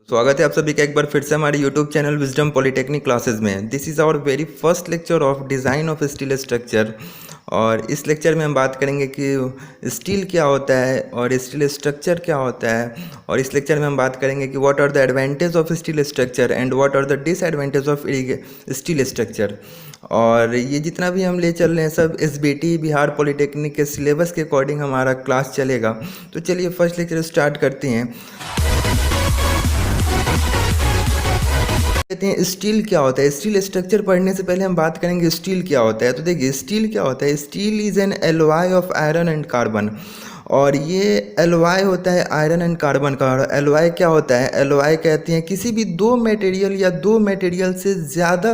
स्वागत है आप सभी का एक बार फिर से हमारे YouTube channel wisdom polytechnic classes में। This is our very first lecture of design of steel structure. और इस लेक्चर में हम बात करेंगे कि स्टील क्या होता है और स्टील स्ट्रक्चर क्या होता है। और इस लेक्चर में हम बात करेंगे कि what are the advantage of steel structure and what are the disadvantage of steel structure. और ये जितना भी हम ले चल रहे हैं सब SBT बिहार पॉलिटेक्निक के सिलेबस के अकॉर्डिंग हमारा क्लास चलेगा। तो चलिए फर्स्ट लेक्चर स्टार्ट करते हैं। कहते हैं स्टील क्या होता है। स्टील स्ट्रक्चर पढ़ने से पहले हम बात करेंगे स्टील क्या होता है। तो देखिए स्टील क्या होता है। Steel is N alloy of iron and carbon. और ये एलॉय होता है आयरन एंड कार्बन का। और एलॉय क्या होता है, एलॉय कहते हैं किसी भी दो मटेरियल या दो मटेरियल से ज़्यादा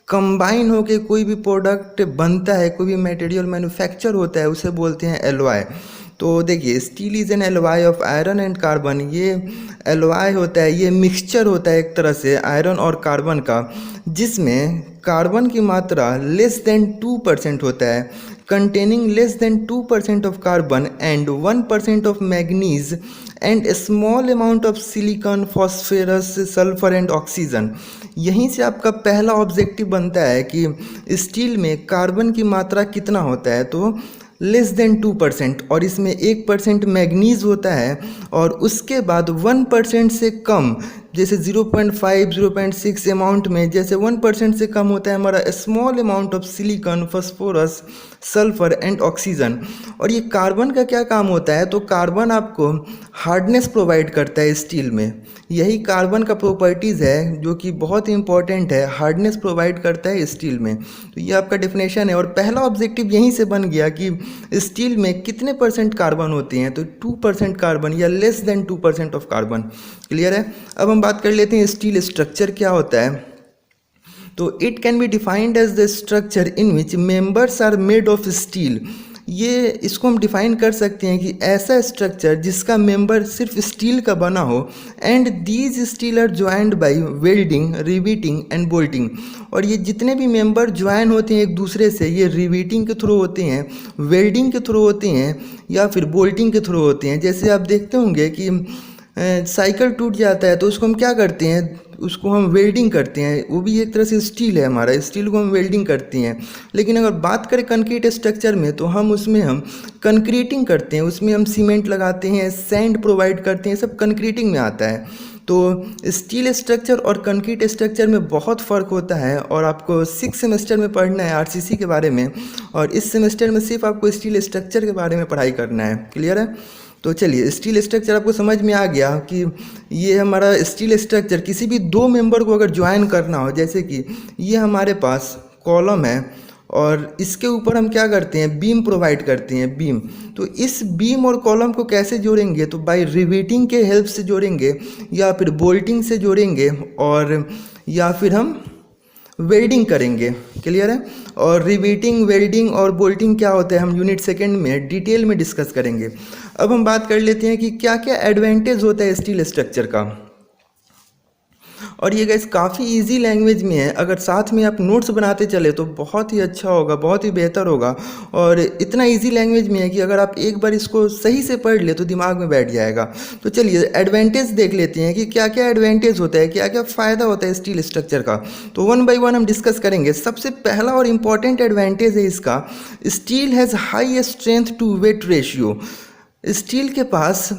कंबाइन होके कोई भी प्रोडक्ट बनता है, कोई भी मटेरियल मैन्युफैक्चर होता है, उसे बोलते हैं एलॉय। तो देखिए steel is N alloy of iron and carbon. ये एलॉय होता है, ये मिक्सचर होता है एक तरह से आयरन और कार्बन का, जिसमें कार्बन की मात्रा लेस देन 2% होता है, containing less than 2% of carbon and 1% of manganese and a small amount of silicon, phosphorus, sulfur and oxygen। यहीं से आपका पहला ऑब्जेक्टिव बनता है कि स्टील में कार्बन की मात्रा कितना होता है। तो लेस देन 2%, और इसमें 1% मैग्नीज होता है। और उसके बाद 1% से कम, जैसे 0.5 0.6 अमाउंट में जैसे 1% से कम होता है हमारा small amount of silicon, phosphorus, sulphur and oxygen. और ये कार्बन का क्या काम होता है, तो कार्बन आपको हार्डनेस प्रोवाइड करता है स्टील में। यही कार्बन का प्रॉपर्टीज़ है जो कि बहुत ही इंपॉर्टेंट है, हार्डनेस प्रोवाइड करता है स्टील में। तो ये आपका डेफिनेशन है। और पहला ऑब्जेक्टिव यहीं से बन गया कि स्टील में कितने परसेंट कार्बन होते हैं, तो 2% कार्बन या less than 2% of carbon. Clear है। अब हम बात कर लेते हैं स्टील स्ट्रक्चर क्या होता है। तो it can be defined as the structure in which members are made of steel. ये इसको हम डिफाइन कर सकते हैं कि ऐसा स्ट्रक्चर जिसका मेंबर सिर्फ स्टील का बना हो, and these steel are joined by welding, riveting and bolting. और ये जितने भी मेंबर ज्वाइन होते हैं एक दूसरे से, ये रिवीटिंग के थ्रू होते हैं, वेल्डिंग के थ्रू होते हैं, या फिर बोल्टिंग के थ्रू होते हैं। जैसे आप देखते होंगे कि साइकिल टूट जाता है तो उसको हम क्या करते हैं, उसको हम वेल्डिंग करते हैं। वो भी एक तरह से स्टील है हमारा, स्टील को हम वेल्डिंग करते हैं। लेकिन अगर बात करें कंक्रीट स्ट्रक्चर में, तो हम उसमें हम कंक्रीटिंग करते हैं, उसमें हम सीमेंट लगाते हैं, सैंड प्रोवाइड करते हैं, सब कंक्रीटिंग में आता है। तो स्टील स्ट्रक्चर और कंक्रीट स्ट्रक्चर में बहुत फ़र्क होता है। और आपको 6 सेमेस्टर में पढ़ना है RCC के बारे में, और इस सेमेस्टर में सिर्फ आपको स्टील स्ट्रक्चर के बारे में पढ़ाई करना है। क्लियर है। तो चलिए स्टील स्ट्रक्चर आपको समझ में आ गया कि ये हमारा स्टील स्ट्रक्चर किसी भी दो मेंबर को अगर ज्वाइन करना हो, जैसे कि ये हमारे पास कॉलम है और इसके ऊपर हम क्या करते हैं, बीम प्रोवाइड करते हैं, बीम। तो इस बीम और कॉलम को कैसे जोड़ेंगे, तो बाय रिवेटिंग के हेल्प से जोड़ेंगे, या फिर बोल्टिंग से जोड़ेंगे, और या फिर हम वेल्डिंग करेंगे। क्लियर है। और रिवेटिंग, वेल्डिंग और बोल्टिंग क्या होता है हम यूनिट सेकंड में डिटेल में डिस्कस करेंगे। अब हम बात कर लेते हैं कि क्या क्या एडवांटेज होता है स्टील स्ट्रक्चर का। और ये गाइस काफ़ी इजी लैंग्वेज में है, अगर साथ में आप नोट्स बनाते चले तो बहुत ही अच्छा होगा, बहुत ही बेहतर होगा। और इतना इजी लैंग्वेज में है कि अगर आप एक बार इसको सही से पढ़ ले तो दिमाग में बैठ जाएगा। तो चलिए एडवांटेज देख लेते हैं कि क्या क्या एडवांटेज होता है, क्या क्या फ़ायदा होता है स्टील स्ट्रक्चर का। तो वन बाई वन हम डिस्कस करेंगे। सबसे पहला और इम्पॉर्टेंट एडवांटेज है इसका, steel has high strength to weight ratio. Steel के पास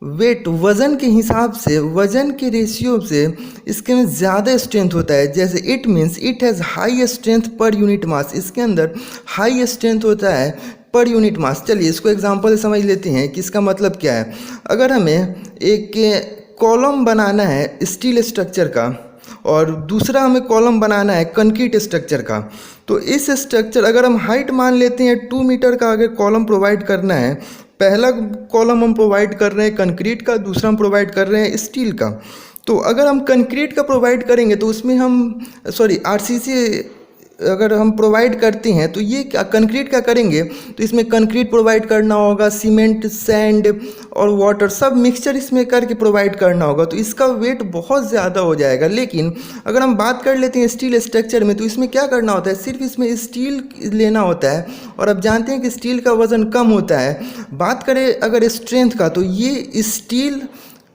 वेट, वज़न के हिसाब से, वज़न के रेशियो से इसके में ज़्यादा स्ट्रेंथ होता है। जैसे it means it has high strength per unit mass. इसके अंदर हाई स्ट्रेंथ होता है पर यूनिट मास। चलिए इसको एग्जांपल से समझ लेते हैं कि इसका मतलब क्या है। अगर हमें एक कॉलम बनाना है स्टील स्ट्रक्चर का, और दूसरा हमें कॉलम बनाना है कंक्रीट स्ट्रक्चर का, तो इस स्ट्रक्चर अगर हम हाइट मान लेते हैं 2 मीटर का, अगर कॉलम प्रोवाइड करना है, पहला कॉलम हम प्रोवाइड कर रहे हैं कंक्रीट का, दूसरा हम प्रोवाइड कर रहे हैं स्टील का। तो अगर हम कंक्रीट का प्रोवाइड करेंगे तो उसमें हम RCC अगर हम प्रोवाइड करते हैं तो ये क्या कंक्रीट का करेंगे, तो इसमें कंक्रीट प्रोवाइड करना होगा, सीमेंट, सैंड और वाटर सब मिक्सचर इसमें करके प्रोवाइड करना होगा। तो इसका वेट बहुत ज़्यादा हो जाएगा। लेकिन अगर हम बात कर लेते हैं स्टील स्ट्रक्चर में, तो इसमें क्या करना होता है, सिर्फ इसमें स्टील लेना होता है। और अब जानते हैं कि स्टील का वज़न कम होता है। बात करें अगर स्ट्रेंथ का, तो ये स्टील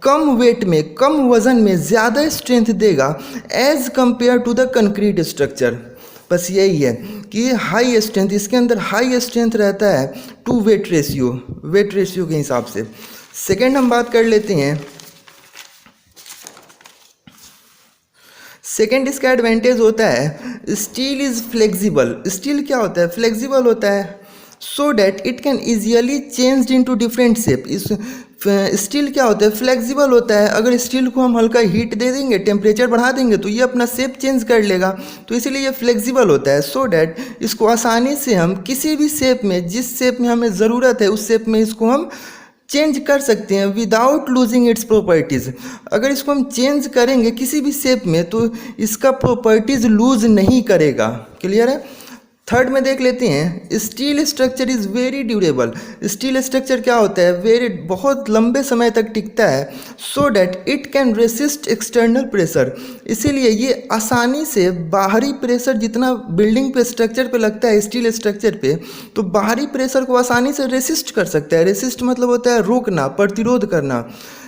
कम वेट में, कम वजन में ज़्यादा स्ट्रेंथ देगा as compared to the concrete structure. बस यही है कि हाई स्ट्रेंथ, इसके अंदर हाई स्ट्रेंथ रहता है टू वेट रेशियो के हिसाब से। सेकेंड हम बात कर लेते हैं, सेकेंड इसका एडवांटेज होता है स्टील इज़ फ्लेक्सिबल। स्टील क्या होता है? फ्लेक्सिबल होता है, so that it can easily change into different shape. इस स्टील क्या होता है? फ्लेक्सिबल होता है। अगर स्टील को हम हल्का हीट दे देंगे, टेम्परेचर बढ़ा देंगे, तो ये अपना शेप चेंज कर लेगा। तो इसीलिए ये फ्लेक्सिबल होता है, सो डैट इसको आसानी से हम किसी भी शेप में, जिस शेप में हमें ज़रूरत है उस शेप में इसको हम चेंज कर सकते हैं विदाउट लूजिंग इट्स प्रॉपर्टीज़। अगर इसको हम चेंज करेंगे किसी भी शेप में तो इसका प्रॉपर्टीज़ लूज नहीं करेगा। क्लियर है? थर्ड में देख लेते हैं, steel structure is very durable. Steel structure क्या होता है? बहुत लंबे समय तक टिकता है, so that it can resist external pressure. इसीलिए ये आसानी से बाहरी प्रेशर, जितना बिल्डिंग पे, स्ट्रक्चर पे लगता है स्टील स्ट्रक्चर पे, तो बाहरी प्रेशर को आसानी से रेसिस्ट कर सकता है। रेसिस्ट मतलब होता है रोकना, प्रतिरोध करना।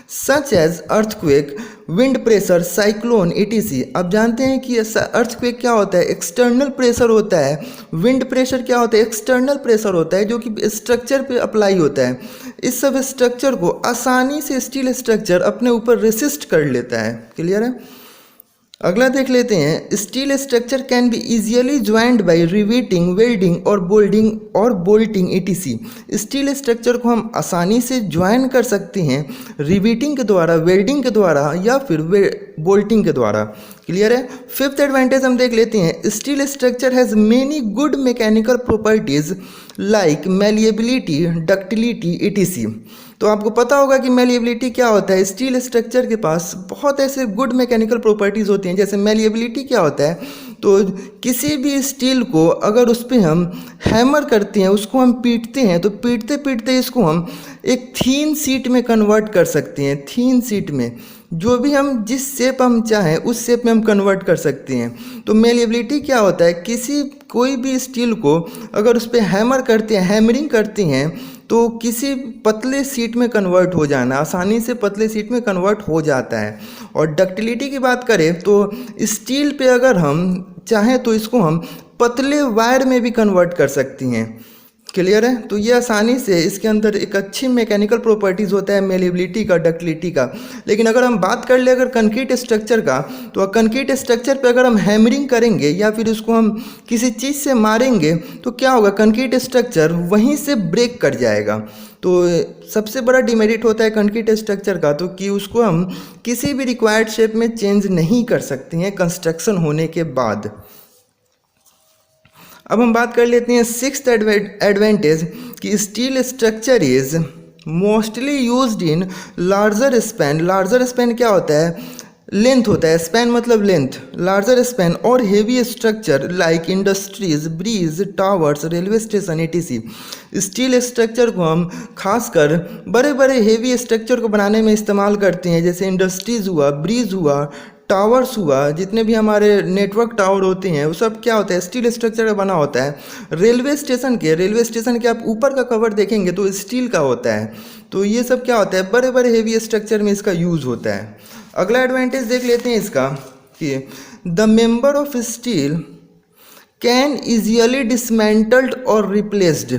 Such as earthquake, wind pressure, cyclone, etc। अब जानते हैं कि अर्थक्वेक क्या होता है? एक्सटर्नल प्रेशर होता है। विंड प्रेशर क्या होता है? एक्सटर्नल प्रेशर होता है जो कि स्ट्रक्चर पे अप्लाई होता है। इस सब स्ट्रक्चर को आसानी से स्टील स्ट्रक्चर अपने ऊपर रेसिस्ट कर लेता है। क्लियर है? अगला देख लेते हैं, steel structure can be इजियली joined bye riveting, welding और बोल्टिंग etc। स्टील स्ट्रक्चर को हम आसानी से ज्वाइन कर सकते हैं रिवेटिंग के द्वारा, वेल्डिंग के द्वारा या फिर बोल्टिंग के द्वारा। क्लियर है? फिफ्थ एडवांटेज हम देख लेते हैं, steel structure has many good mechanical properties like malleability, ductility etc। तो आपको पता होगा कि मैलिएबिलिटी क्या होता है। स्टील स्ट्रक्चर के पास बहुत ऐसे गुड मैकेनिकल प्रॉपर्टीज़ होती हैं। जैसे मैलिएबिलिटी क्या होता है? तो किसी भी स्टील को अगर उस पर हम हैमर करते हैं, उसको हम पीटते हैं, तो पीटते पीटते इसको हम एक थीन शीट में कन्वर्ट कर सकते हैं। थीन शीट में जो भी हम जिस शेप हम चाहें उस शेप में हम कन्वर्ट कर सकते हैं। तो मैलिएबिलिटी क्या होता है? कोई भी स्टील को अगर उस पर हैमर करते हैं, हैमरिंग करते हैं, तो किसी पतले शीट में कन्वर्ट हो जाना, आसानी से पतले शीट में कन्वर्ट हो जाता है। और डक्टिलिटी की बात करें तो स्टील पे अगर हम चाहें तो इसको हम पतले वायर में भी कन्वर्ट कर सकती हैं। क्लियर है? तो ये आसानी से, इसके अंदर एक अच्छी मैकेनिकल प्रॉपर्टीज़ होता है मैलिएबिलिटी का, डक्टिलिटी का। लेकिन अगर हम बात कर ले अगर कंक्रीट स्ट्रक्चर का, तो कंक्रीट स्ट्रक्चर पे अगर हम हैमरिंग करेंगे या फिर उसको हम किसी चीज़ से मारेंगे तो क्या होगा? कंक्रीट स्ट्रक्चर वहीं से ब्रेक कर जाएगा। तो सबसे बड़ा डिमेरिट होता है कंक्रीट स्ट्रक्चर का, तो कि उसको हम किसी भी रिक्वायर्ड शेप में चेंज नहीं कर सकते हैं कंस्ट्रक्शन होने के बाद। अब हम बात कर लेते हैं सिक्स्थ एडवांटेज कि steel structure is mostly used in larger span. Larger span क्या होता है? लेंथ होता है, स्पैन मतलब लेंथ। लार्जर स्पैन और heavy structure like industries, bridge, towers, railway station etc। Steel structure को हम खासकर बड़े बड़े हेवी स्ट्रक्चर को बनाने में इस्तेमाल करते हैं। जैसे इंडस्ट्रीज हुआ, ब्रिज हुआ, टावर्स हुआ, जितने भी हमारे नेटवर्क टावर होते हैं वो सब क्या होता है? स्टील स्ट्रक्चर का बना होता है। रेलवे स्टेशन के आप ऊपर का कवर देखेंगे तो स्टील का होता है। तो ये सब क्या होता है? बड़े बड़े हेवी स्ट्रक्चर में इसका यूज़ होता है। अगला एडवांटेज देख लेते हैं इसका कि the member of steel can easily dismantled और रिप्लेस्ड।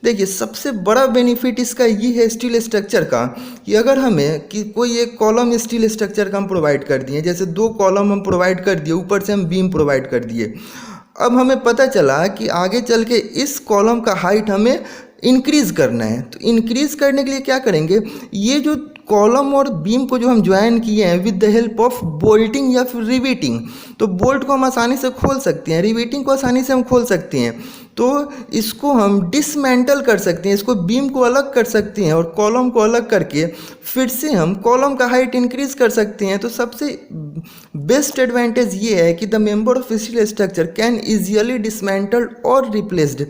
देखिए सबसे बड़ा बेनिफिट इसका ये है स्टील स्ट्रक्चर का कि अगर हमें कि कोई एक कॉलम स्टील स्ट्रक्चर का हम प्रोवाइड कर दिए, जैसे 2 कॉलम हम प्रोवाइड कर दिए, ऊपर से हम बीम प्रोवाइड कर दिए। अब हमें पता चला कि आगे चल के इस कॉलम का हाइट हमें इंक्रीज़ करना है। तो इंक्रीज़ करने के लिए क्या करेंगे? ये जो कॉलम और बीम को जो हम ज्वाइन किए हैं with the help of bolting या फिर रिवेटिंग, तो बोल्ट को हम आसानी से खोल सकते हैं, रिवेटिंग को आसानी से हम खोल सकते हैं। तो इसको हम डिसमेंटल कर सकते हैं, इसको बीम को अलग कर सकते हैं और कॉलम को अलग करके फिर से हम कॉलम का हाइट इंक्रीज कर सकते हैं। तो सबसे बेस्ट एडवांटेज ये है कि the member of steel structure can easily dismantled और रिप्लेस्ड।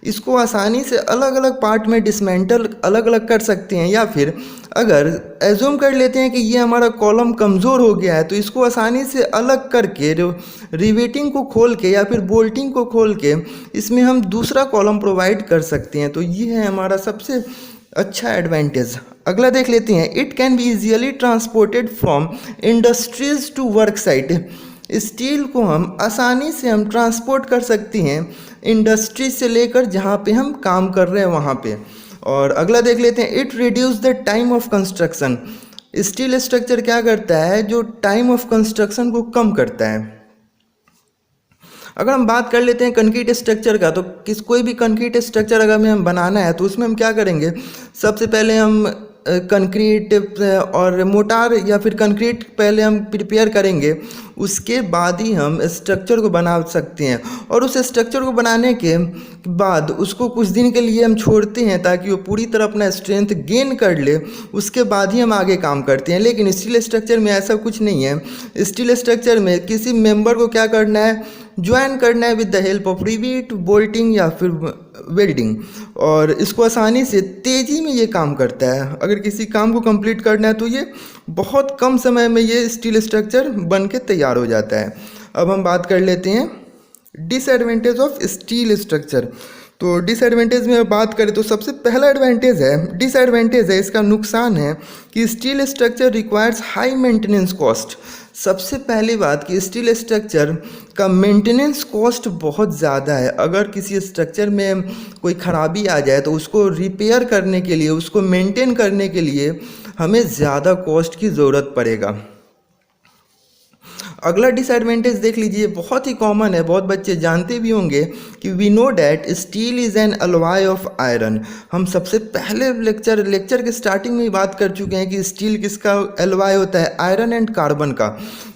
इसको आसानी से अलग अलग पार्ट में डिसमेंटल अलग अलग कर सकते हैं, या फिर अगर एज्यूम कर लेते हैं कि ये हमारा कॉलम कमज़ोर हो गया है तो इसको आसानी से अलग करके रिवेटिंग को खोल के या फिर बोल्टिंग को खोल के इसमें हम दूसरा कॉलम प्रोवाइड कर सकते हैं। तो ये है हमारा सबसे अच्छा एडवांटेज अगला देख लेते हैं। It can be easily transported from industries to work site. Steel को हम ट्रांसपोर्ट कर सकती हैं इंडस्ट्री से लेकर जहाँ पे हम काम कर रहे हैं वहाँ पे। और अगला देख लेते हैं। It reduce the time of construction. Steel structure क्या करता है, जो टाइम ऑफ कंस्ट्रक्शन को कम करता है। अगर हम बात कर लेते हैं कंक्रीट स्ट्रक्चर का, तो कोई भी कंक्रीट स्ट्रक्चर अगर हमें बनाना है तो उसमें हम क्या करेंगे, सबसे पहले हम कंक्रीट और मोटार या फिर कंक्रीट पहले हम प्रिपेयर करेंगे, उसके बाद ही हम स्ट्रक्चर को बना सकते हैं। और उस स्ट्रक्चर को बनाने के बाद उसको कुछ दिन के लिए हम छोड़ते हैं ताकि वो पूरी तरह अपना स्ट्रेंथ गेन कर ले, उसके बाद ही हम आगे काम करते हैं। लेकिन स्टील स्ट्रक्चर में ऐसा कुछ नहीं है। स्टील स्ट्रक्चर में किसी मेंबर को क्या करना है, ज्वाइन करना है with the help of rivet, bolting या फिर वेल्डिंग, और इसको आसानी से तेज़ी में ये काम करता है। अगर किसी काम को कंप्लीट करना है तो ये बहुत कम समय में ये स्टील स्ट्रक्चर बन के तैयार हो जाता है। अब हम बात कर लेते हैं डिसएडवांटेज ऑफ स्टील स्ट्रक्चर। तो डिसएडवांटेज में बात करें तो सबसे पहला डिसएडवांटेज है, इसका नुकसान है कि steel structure requires high maintenance cost. सबसे पहली बात कि स्टील स्ट्रक्चर का मेंटेनेंस कॉस्ट बहुत ज़्यादा है। अगर किसी स्ट्रक्चर में कोई ख़राबी आ जाए तो उसको रिपेयर करने के लिए, उसको मेंटेन करने के लिए हमें ज़्यादा कॉस्ट की ज़रूरत पड़ेगा। अगला डिसएडवांटेज देख लीजिए, बहुत ही कॉमन है, बहुत बच्चे जानते भी होंगे कि we know that steel is an alloy of iron. हम सबसे पहले लेक्चर के स्टार्टिंग में ही बात कर चुके हैं कि स्टील किसका अलॉय होता है, आयरन एंड कार्बन का।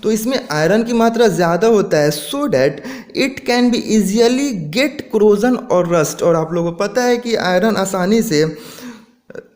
तो इसमें आयरन की मात्रा ज़्यादा होता है, so that it can be easily get corrosion और रस्ट। और आप लोगों को पता है कि आयरन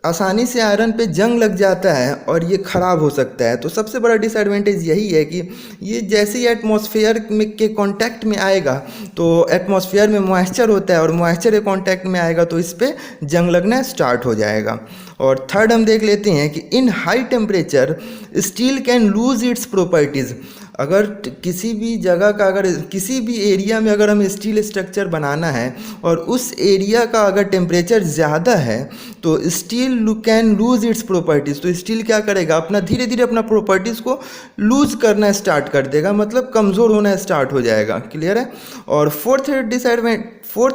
आसानी से आयरन पे जंग लग जाता है और ये ख़राब हो सकता है। तो सबसे बड़ा डिसएडवांटेज यही है कि ये जैसे ही एटमॉस्फेयर के कांटेक्ट में आएगा, तो एटमॉस्फेयर में मॉइस्चर होता है और मॉइस्चर के कांटेक्ट में आएगा तो इस पर जंग लगना स्टार्ट हो जाएगा। और थर्ड हम देख लेते हैं कि इन high temperature steel can lose its properties. अगर किसी भी जगह का, अगर किसी भी एरिया में अगर हमें स्टील स्ट्रक्चर बनाना है और उस एरिया का अगर टेम्परेचर ज़्यादा है तो steel can lose its properties. तो स्टील क्या करेगा, अपना धीरे धीरे अपना प्रॉपर्टीज़ को लूज करना स्टार्ट कर देगा, मतलब कमज़ोर होना स्टार्ट हो जाएगा। क्लियर है। और फोर्थ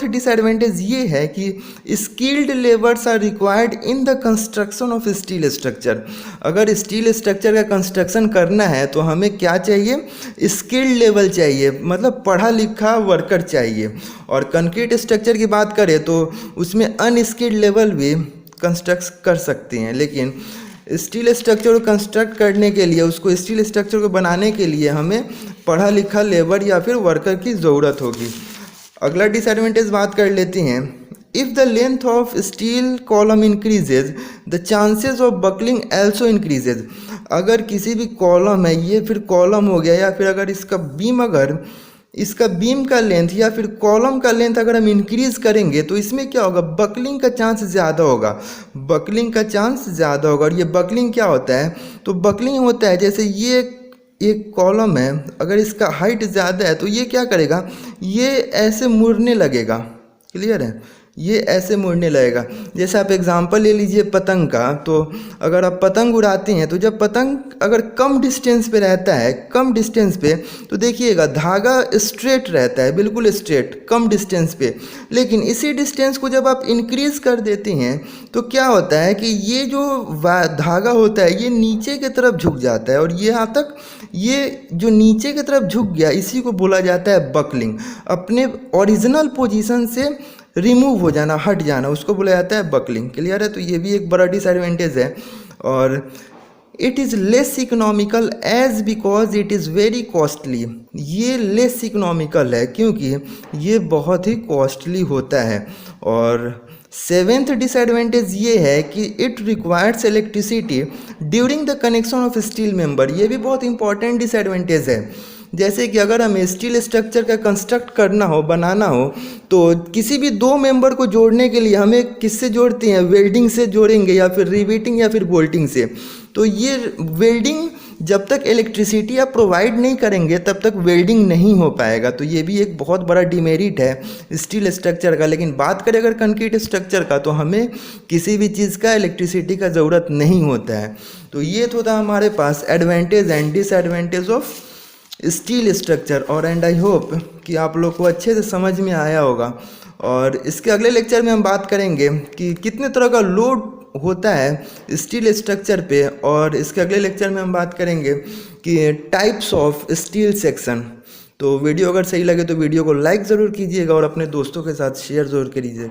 डिसएडवांटेज ये है कि skilled labours are required in the construction of steel structure. अगर स्टील स्ट्रक्चर का कंस्ट्रक्शन करना है तो हमें क्या चाहिए, स्किल्ड लेवल चाहिए, मतलब पढ़ा लिखा वर्कर चाहिए। और कंक्रीट स्ट्रक्चर की बात करें तो उसमें अनस्किल्ड लेवल भी कंस्ट्रक्ट कर सकते हैं, लेकिन स्टील स्ट्रक्चर को कंस्ट्रक्ट करने के लिए, उसको स्टील स्ट्रक्चर को बनाने के लिए हमें पढ़ा लिखा लेबर या फिर वर्कर की ज़रूरत होगी। अगला डिसएडवांटेज बात कर लेते हैं। If the length of steel column increases the chances of buckling also increases. अगर किसी भी कॉलम है, ये फिर कॉलम हो गया, या फिर अगर इसका बीम का लेंथ या फिर कॉलम का लेंथ अगर हम इंक्रीज़ करेंगे तो इसमें क्या होगा, बकलिंग का चांस ज़्यादा होगा। और ये बकलिंग क्या होता है, तो बकलिंग होता है जैसे ये एक कॉलम है, अगर इसका हाइट ज़्यादा है तो ये क्या करेगा, ये ऐसे मुड़ने लगेगा। क्लियर है, ये ऐसे मुड़ने लगेगा। जैसे आप एग्जांपल ले लीजिए पतंग का, तो अगर आप पतंग उड़ाते हैं तो जब पतंग अगर कम डिस्टेंस पे रहता है, तो देखिएगा धागा स्ट्रेट रहता है, बिल्कुल स्ट्रेट, कम डिस्टेंस पे। लेकिन इसी डिस्टेंस को जब आप इंक्रीज़ कर देते हैं तो क्या होता है कि ये जो धागा होता है ये नीचे की तरफ झुक जाता है, और ये यहाँ तक, ये जो नीचे की तरफ झुक गया इसी को बोला जाता है बकलिंग। अपने ओरिजिनल पोजीशन से रिमूव हो जाना, हट जाना, उसको बोला जाता है बकलिंग। क्लियर है। तो ये भी एक बड़ा डिसएडवांटेज है। और it is less economical as because it is very costly. ये लेस इकोनॉमिकल है क्योंकि ये बहुत ही कॉस्टली होता है। और सेवेंथ डिसएडवांटेज ये है कि it requires electricity during the connection of steel member. ये भी बहुत इंपॉर्टेंट डिसएडवांटेज है। जैसे कि अगर हमें स्टील स्ट्रक्चर का कंस्ट्रक्ट करना हो, बनाना हो, तो किसी भी दो मेंबर को जोड़ने के लिए हमें किससे जोड़ते हैं, वेल्डिंग से जोड़ेंगे या फिर रिवेटिंग या फिर बोल्टिंग से। तो ये वेल्डिंग जब तक इलेक्ट्रिसिटी आप प्रोवाइड नहीं करेंगे तब तक वेल्डिंग नहीं हो पाएगा। तो ये भी एक बहुत बड़ा डिमेरिट है स्टील स्ट्रक्चर का। लेकिन बात करें अगर कंक्रीट स्ट्रक्चर का, तो हमें किसी भी चीज़ का इलेक्ट्रिसिटी का ज़रूरत नहीं होता है। तो ये तो था हमारे पास advantage and disadvantage of steel structure. और एंड आई होप कि आप लोग को अच्छे से समझ में आया होगा। और इसके अगले लेक्चर में हम बात करेंगे कि कितने तरह का लोड होता है स्टील स्ट्रक्चर पे। और इसके अगले लेक्चर में हम बात करेंगे कि टाइप्स ऑफ स्टील सेक्शन। तो वीडियो अगर सही लगे तो वीडियो को लाइक ज़रूर कीजिएगा और अपने दोस्तों के साथ शेयर ज़रूर करिए।